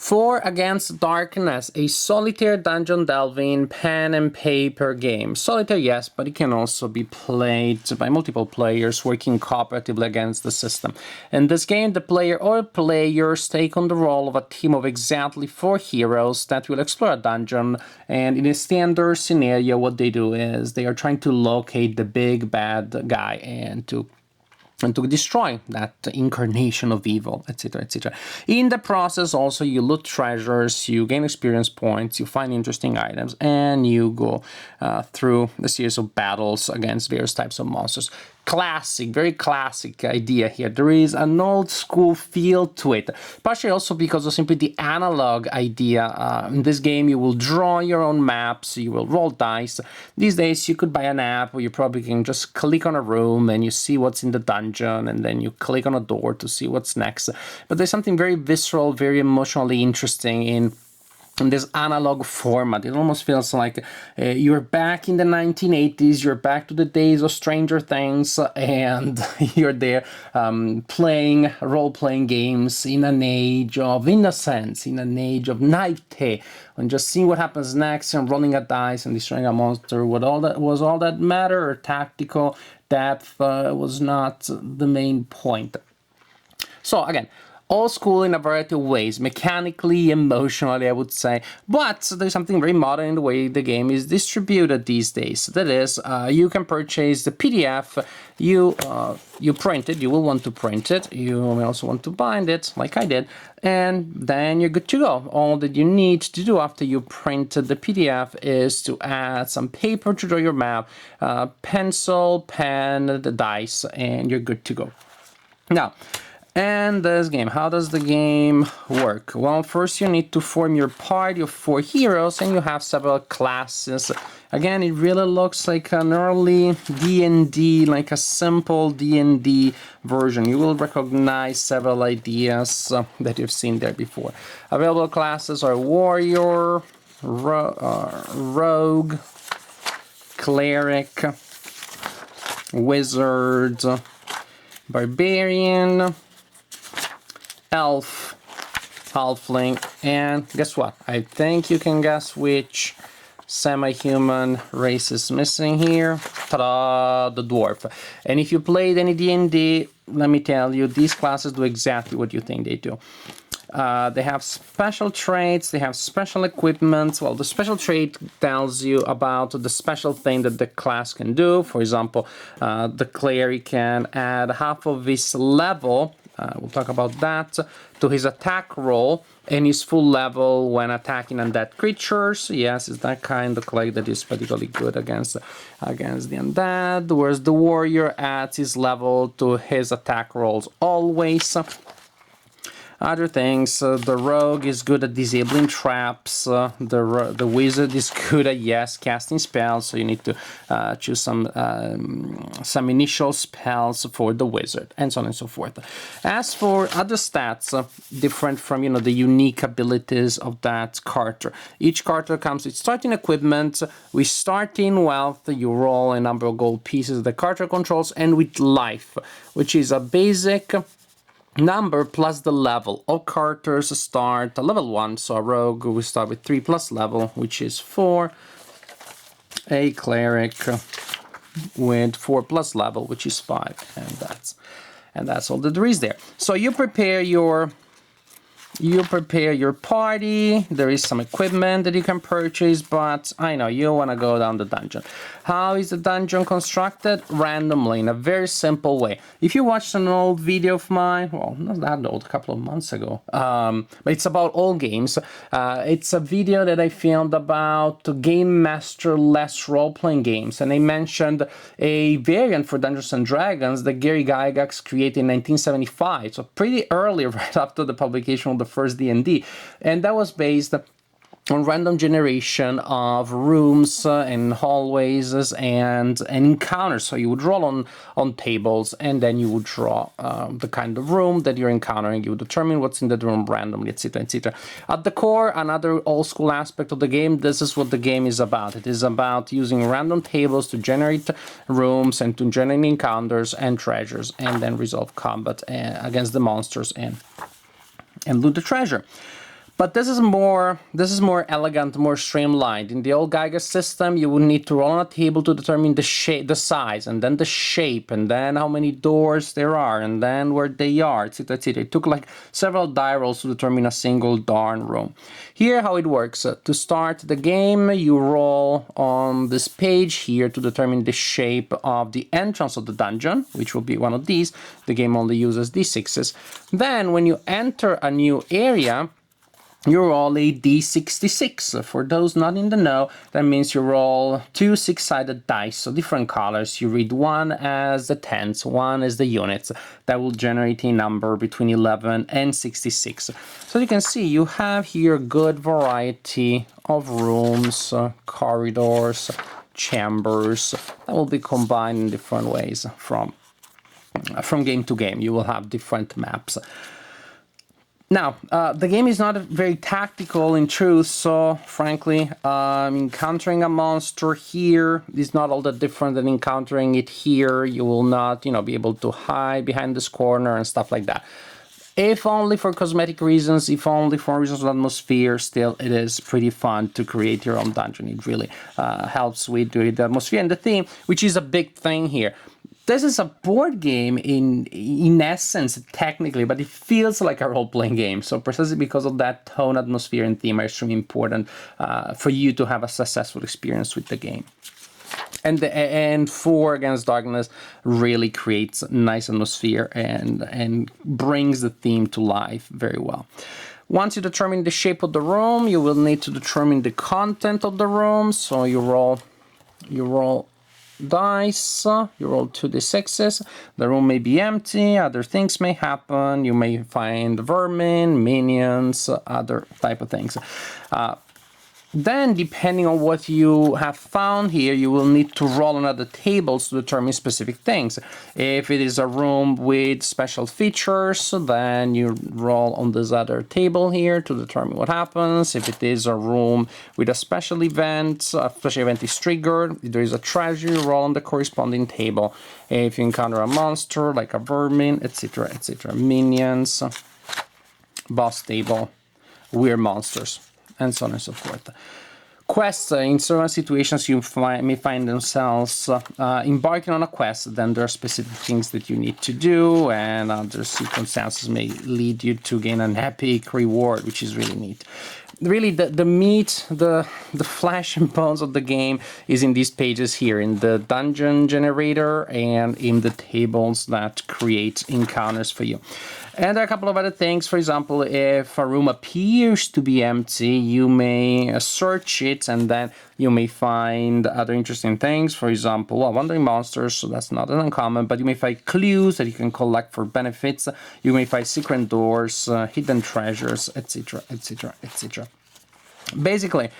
Four Against Darkness, a solitaire dungeon delving pen and paper game. Solitaire, yes, but it can also be played by multiple players working cooperatively against the system. In this game, the player or players take on the role of a team of exactly 4 heroes that will explore a dungeon, and in a standard scenario, what they do is they are trying to locate the big bad guy and to destroy that incarnation of evil, etc., etc. In the process, also, you loot treasures, you gain experience points, you find interesting items, and you go through a series of battles against various types of monsters. Classic, very classic idea here. There is an old school feel to it, partially also because of simply the analog idea. In this game, you will draw your own maps, you will roll dice. These days, you could buy an app where you probably can just click on a room and you see what's in the dungeon, and then you click on a door to see what's next. But there's something very visceral, very emotionally interesting in this analog format. It almost feels like you're back in the 1980s, you're back to the days of Stranger Things, and you're there playing role-playing games in an age of innocence, in an age of naivete, and just seeing what happens next and rolling a dice and destroying a monster. All that matter, or tactical depth was not the main point. So again, old school in a variety of ways, mechanically, emotionally, I would say. But there's something very modern in the way the game is distributed these days. That is, you can purchase the PDF, you print it, you will want to print it, you may also want to bind it, like I did, and then you're good to go. All that you need to do after you print the PDF is to add some paper to draw your map, pencil, pen, the dice, and you're good to go. Now, and this game, how does the game work? Well, first you need to form your party of 4 heroes, and you have several classes. Again, it really looks like an early D&D, like a simple D&D version. You will recognize several ideas that you've seen there before. Available classes are Warrior, Rogue, Cleric, Wizard, Barbarian, Elf, Halfling, and guess what? I think you can guess which semi-human race is missing here. Ta-da! The Dwarf. And if you played any D&D, let me tell you, these classes do exactly what you think they do. They have special traits, they have special equipment. Well, the special trait tells you about the special thing that the class can do. For example, the cleric can add half of his level, we'll talk about that, to his attack roll and his full level when attacking undead creatures. Yes, it's that kind of cleric that is particularly good against the undead, whereas the warrior adds his level to his attack rolls always. Other things, the rogue is good at disabling traps, the wizard is good at, yes, casting spells, so you need to choose some initial spells for the wizard, and so on and so forth. As for other stats, different from, the unique abilities of that character. Each character comes with starting equipment, with starting wealth, you roll a number of gold pieces the character controls, and with life, which is a basic number plus the level. All characters start at level 1, so a rogue will start with 3 plus level, which is 4. A cleric with 4 plus level, which is 5, and that's all that there is there. So you prepare your party. There is some equipment that you can purchase, but I know you want to go down the dungeon. How is the dungeon constructed? Randomly, in a very simple way. If you watched an old video of mine, well, not that old, a couple of months ago, but it's about old games. It's a video that I filmed about Game Master-less role-playing games, and I mentioned a variant for Dungeons & Dragons that Gary Gygax created in 1975, so pretty early, right after the publication of the first D&D, and that was based on random generation of rooms and hallways and encounters. So you would roll on tables, and then you would draw the kind of room that you're encountering. You would determine what's in the room randomly, etc., etc. At the core, another old school aspect of the game, this is what the game is about. It is about using random tables to generate rooms and to generate encounters and treasures, and then resolve combat against the monsters and loot the treasure. But this is more elegant, more streamlined. In the old Geiger system, you would need to roll on a table to determine the shape, the size, and then the shape, and then how many doors there are, and then where they are, etc., etc. It took like several die rolls to determine a single darn room. Here, how it works: to start the game, you roll on this page here to determine the shape of the entrance of the dungeon, which will be one of these. The game only uses d6s. Then, when you enter a new area, you roll a d66. For those not in the know, that means you roll two six-sided dice, so different colors. You read one as the tens, one as the units. That will generate a number between 11 and 66. So you can see you have here a good variety of rooms, corridors, chambers that will be combined in different ways from game to game. You will have different maps. Now, the game is not very tactical in truth, so frankly, encountering a monster here is not all that different than encountering it here. You will not, be able to hide behind this corner and stuff like that. If only for cosmetic reasons, if only for reasons of atmosphere, still it is pretty fun to create your own dungeon. It really helps with the atmosphere and the theme, which is a big thing here. This is a board game in essence, technically, but it feels like a role-playing game. So precisely because of that, tone, atmosphere, and theme are extremely important for you to have a successful experience with the game. And 4 Against Darkness really creates a nice atmosphere and brings the theme to life very well. Once you determine the shape of the room, you will need to determine the content of the room. So you roll dice, you roll 2d6s. The room may be empty, other things may happen. You may find vermin, minions, other type of things. Then, depending on what you have found here, you will need to roll on other tables to determine specific things. If it is a room with special features, then you roll on this other table here to determine what happens. If it is a room with a special event is triggered, if there is a treasure, you roll on the corresponding table. If you encounter a monster, like a vermin, etc., etc., minions, boss table, weird monsters, and so on and so forth. Quests, in certain situations you may find themselves embarking on a quest, then there are specific things that you need to do, and other circumstances may lead you to gain an epic reward, which is really neat. Really, the meat, the flesh and bones of the game is in these pages here, in the dungeon generator and in the tables that create encounters for you. And there are a couple of other things. For example, if a room appears to be empty, you may search it and then you may find other interesting things. For example, wandering monsters, so that's not an uncommon, but you may find clues that you can collect for benefits. You may find secret doors, hidden treasures, etc., etc., etc. Basically,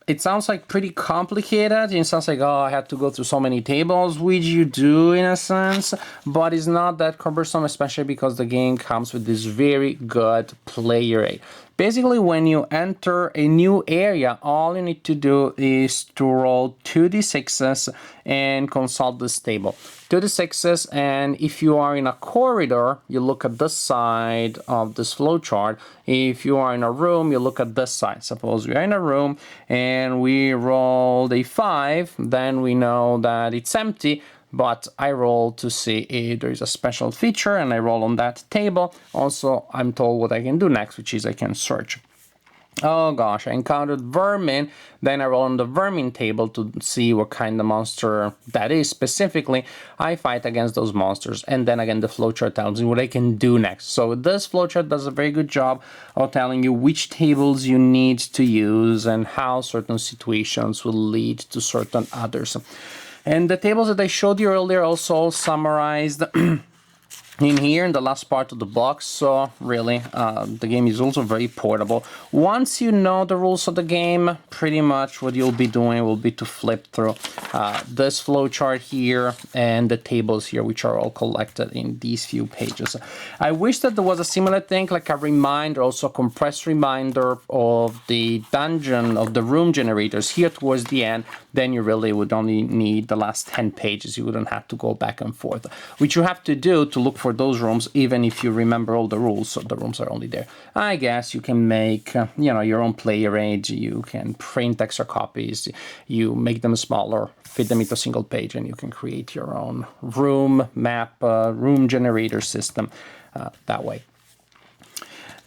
it sounds like pretty complicated. It sounds like, oh, I had to go through so many tables, which you do in a sense, but it's not that cumbersome, especially because the game comes with this very good player aid. Basically, when you enter a new area, all you need to do is to roll 2d6s and consult this table. 2d6s, and if you are in a corridor, you look at this side of this flowchart. If you are in a room, you look at this side. Suppose we are in a room and we rolled a 5, then we know that it's empty. But I roll to see if there is a special feature, and I roll on that table. Also, I'm told what I can do next, which is I can search. Oh gosh, I encountered vermin. Then I roll on the vermin table to see what kind of monster that is. Specifically, I fight against those monsters, and then again the flowchart tells me what I can do next. So this flowchart does a very good job of telling you which tables you need to use and how certain situations will lead to certain others. And the tables that I showed you earlier also summarized in here in the last part of the box. So really, the game is also very portable. Once you know the rules of the game, pretty much what you'll be doing will be to flip through this flowchart here and the tables here, which are all collected in these few pages. I wish that there was a similar thing, like a reminder, also a compressed reminder of the dungeon, of the room generators here towards the end. Then you really would only need the last 10 pages. You wouldn't have to go back and forth. Which you have to do to look for for those rooms, even if you remember all the rules, so the rooms are only there. I guess you can make, your own player age, you can print extra copies, you make them smaller, fit them into a single page, and you can create your own room map, room generator system that way.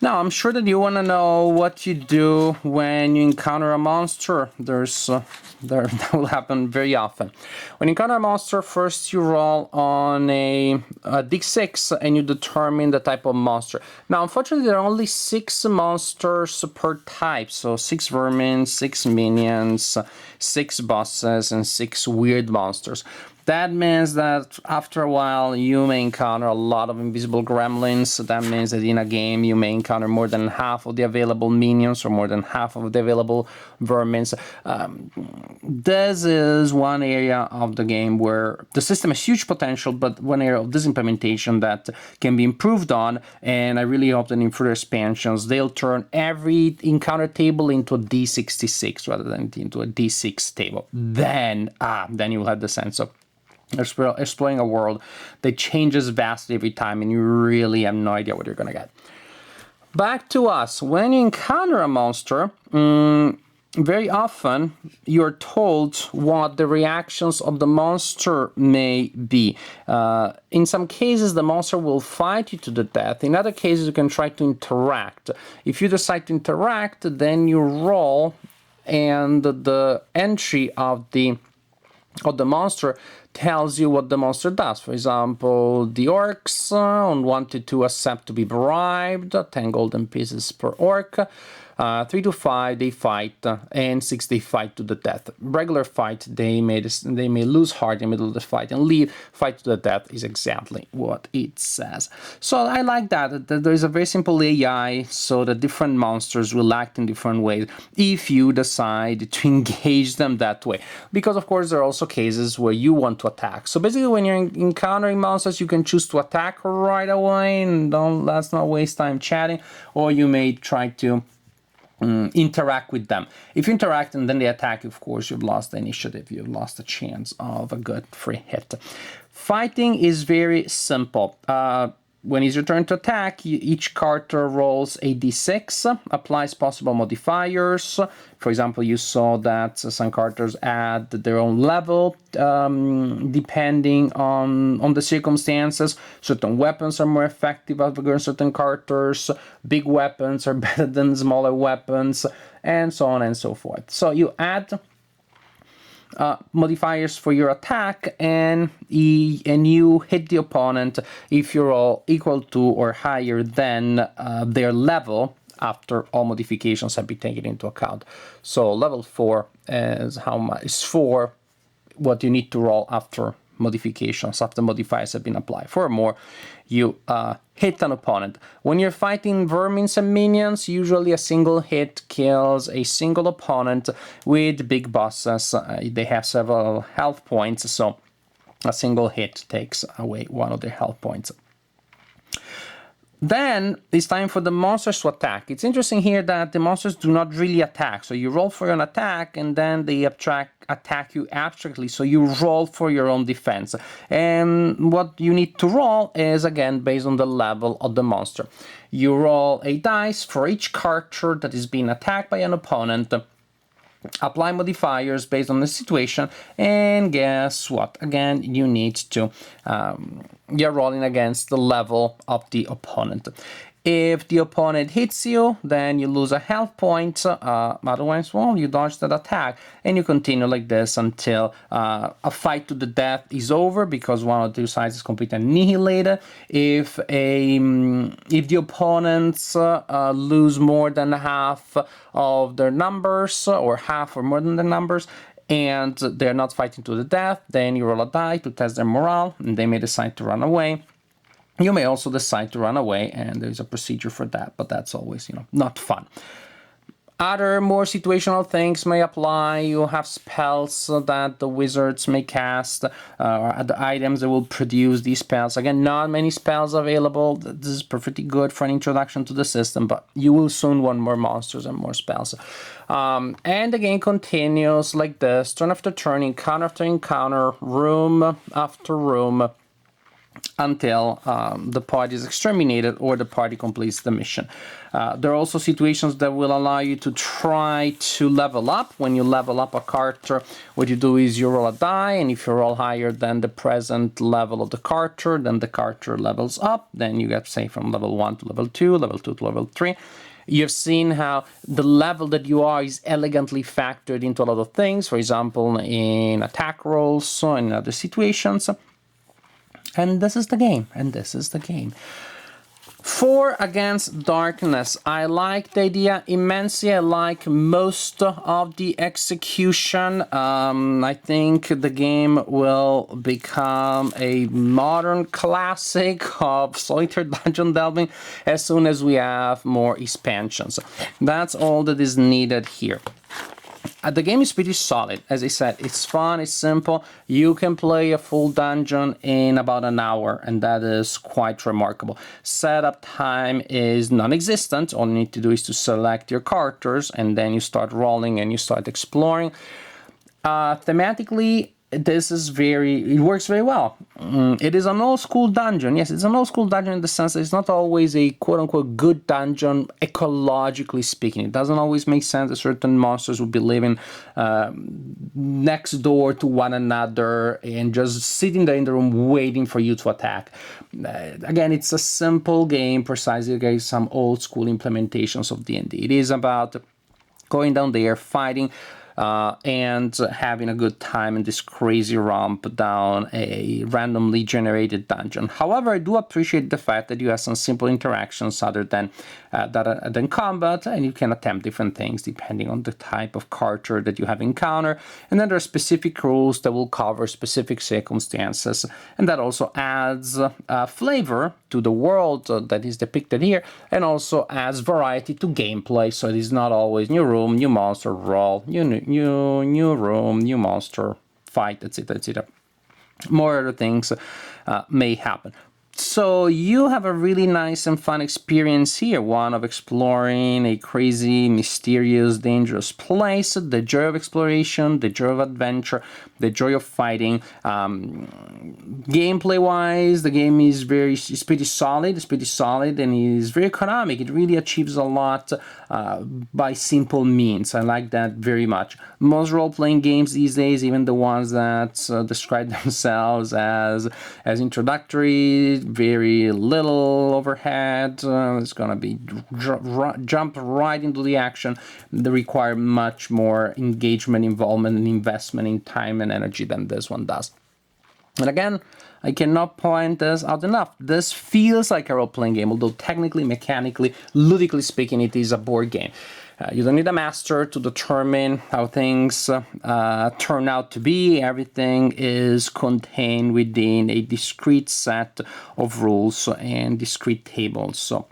Now, I'm sure that you want to know what you do when you encounter a monster. That will happen very often. When you encounter a monster, first you roll on a d6 and you determine the type of monster. Now, unfortunately, there are only 6 monsters per type. So 6 vermin, 6 minions, 6 bosses, and 6 weird monsters. That means that after a while you may encounter a lot of invisible gremlins. That means that in a game you may encounter more than half of the available minions or more than half of the available vermins. This is one area of the game where the system has huge potential, but one area of this implementation that can be improved on, and I really hope that in further expansions they'll turn every encounter table into a D66 rather than into a D6 table. Then you'll have the sense of exploring a world that changes vastly every time, and you really have no idea what you're going to get. Back to us. When you encounter a monster, very often you're told what the reactions of the monster may be. In some cases, the monster will fight you to the death. In other cases, you can try to interact. If you decide to interact, then you roll, and the entry of the monster tells you what the monster does. For example, the orcs on 1 to 2 accept to be bribed, 10 golden pieces per orc. 3 to 5 they fight, and 6 they fight to the death. Regular fight, they may lose heart in the middle of the fight and leave. Fight to the death is exactly what it says. So I like that there is a very simple AI, so that different monsters will act in different ways if you decide to engage them that way. Because of course there are also cases where you want to attack. So basically when you're encountering monsters, you can choose to attack right away and let's not waste time chatting, or you may try to interact with them. If you interact and then they attack, of course, you've lost the initiative. You've lost the chance of a good free hit. Fighting is very simple. When it's your turn to attack, each character rolls a d6, applies possible modifiers. For example, you saw that some characters add their own level depending on the circumstances. Certain weapons are more effective against certain characters. Big weapons are better than smaller weapons, and so on and so forth. So you add modifiers for your attack, and you hit the opponent if you're all equal to or higher than their level after all modifications have been taken into account. So level 4 is for what you need to roll after modifications, after modifiers have been applied. For more, you hit an opponent. When you're fighting vermins and minions, usually a single hit kills a single opponent. With big bosses, they have several health points, so a single hit takes away one of their health points. Then it's time for the monsters to attack. It's interesting here that the monsters do not really attack. So you roll for an attack and then they attack you abstractly. So you roll for your own defense. And what you need to roll is, again, based on the level of the monster. You roll a dice for each character that is being attacked by an opponent. Apply modifiers based on the situation, and guess what? Again, you need to you're rolling against the level of the opponent. If the opponent hits you, then you lose a health point. Otherwise, well, you dodge that attack, and you continue like this until a fight to the death is over, because one of the two sides is completely annihilated. If the opponents lose more than half of their numbers, or half or more than their numbers, and they're not fighting to the death, then you roll a die to test their morale, and they may decide to run away. You may also decide to run away, and there's a procedure for that, but that's always, not fun. Other more situational things may apply. You have spells that the wizards may cast, the items that will produce these spells. Again, not many spells available. This is perfectly good for an introduction to the system, but you will soon want more monsters and more spells. And the game continues like this, turn after turn, encounter after encounter, room after room. until the party is exterminated or the party completes the mission. There are also situations that will allow you to try to level up. When you level up a character, what you do is you roll a die, and if you roll higher than the present level of the character, then the character levels up. Then you get, say, from level 1 to level 2, level 2 to level 3. You've seen how the level that you are is elegantly factored into a lot of things, for example, in attack rolls, in other situations. And this is the game, and this is the game. 4 Against Darkness. I like the idea immensely. I like most of the execution. I think the game will become a modern classic of solitaire dungeon delving as soon as we have more expansions. That's all that is needed here. The game is pretty solid. As I said, it's fun, it's simple. You can play a full dungeon in about an hour, and that is quite remarkable. Setup time is non-existent. All you need to do is to select your characters, and then you start rolling and you start exploring. Thematically, it works very well. It is an old school dungeon. Yes, it's an old school dungeon in the sense that it's not always a quote unquote good dungeon, ecologically speaking. It doesn't always make sense that certain monsters would be living next door to one another and just sitting there in the room waiting for you to attack. Again, it's a simple game, precisely against some old school implementations of D&D. It is about going down there, fighting, and having a good time in this crazy romp down a randomly generated dungeon. However, I do appreciate the fact that you have some simple interactions other than combat, and you can attempt different things depending on the type of character that you have encountered. And then there are specific rules that will cover specific circumstances, and that also adds flavor to the world that is depicted here, and also adds variety to gameplay. So it is not always new room, new monster, roll, new room, new monster, fight, etc., etc. More other things may happen. So you have a really nice and fun experience here, one of exploring a crazy, mysterious, dangerous place, the joy of exploration, the joy of adventure, the joy of fighting. Gameplay-wise, the game is pretty solid. It's pretty solid, and it is very economic. It really achieves a lot by simple means. I like that very much. Most role-playing games these days, even the ones that describe themselves as introductory, very little overhead, it's gonna be jump right into the action. They require much more engagement, involvement, and investment in time and energy than this one does. And again, I cannot point this out enough. This feels like a role-playing game, although technically, mechanically, ludically speaking, it is a board game. You don't need a master to determine how things turn out to be. Everything is contained within a discrete set of rules and discrete tables. So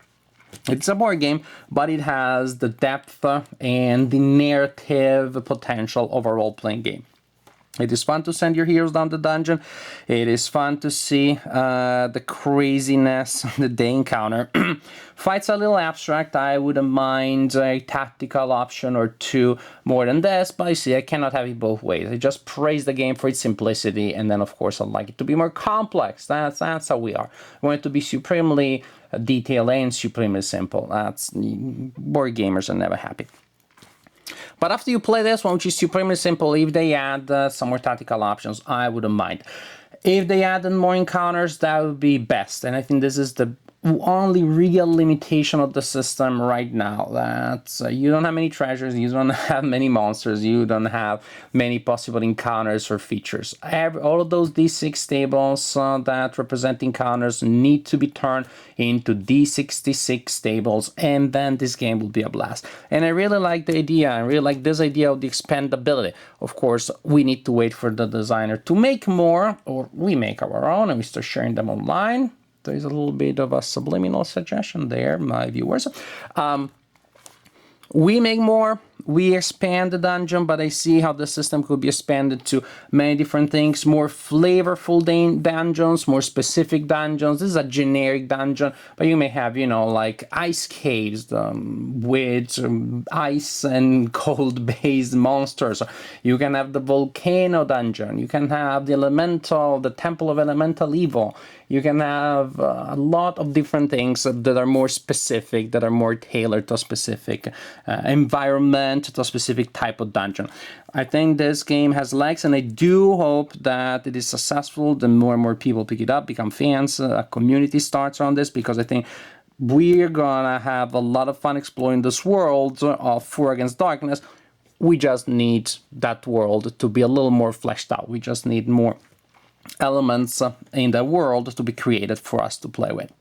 it's a board game, but it has the depth and the narrative potential of a role-playing game. It is fun to send your heroes down the dungeon. It is fun to see the craziness that they encounter. Fights are a little abstract. I wouldn't mind a tactical option or two more than this, but you see, I cannot have it both ways. I just praise the game for its simplicity, and then, of course, I'd like it to be more complex. That's how we are. We want it to be supremely detailed and supremely simple. Board gamers are never happy. But after you play this one, which is supremely simple, if they add some more tactical options, I wouldn't mind. If they added more encounters, that would be best. And I think this is the only real limitation of the system right now. That you don't have many treasures, you don't have many monsters, you don't have many possible encounters or features. All of those D6 tables that represent encounters need to be turned into D66 tables, and then this game will be a blast. And I really like the idea. I really like this idea of the expandability. Of course, we need to wait for the designer to make more, or we make our own and we start sharing them online. There's a little bit of a subliminal suggestion there, my viewers. We make more, we expand the dungeon, but I see how the system could be expanded to many different things, more flavorful dungeons, more specific dungeons. This is a generic dungeon, but you may have, you know, like ice caves with ice and cold-based monsters. You can have the volcano dungeon. You can have the Temple of Elemental Evil. You can have a lot of different things that are more specific, that are more tailored to a specific environment, to a specific type of dungeon. I think this game has legs, and I do hope that it is successful. The more and more people pick it up, become fans, a community starts on this, because I think we're gonna have a lot of fun exploring this world of 4 Against Darkness. We just need that world to be a little more fleshed out. We just need more elements in the world to be created for us to play with.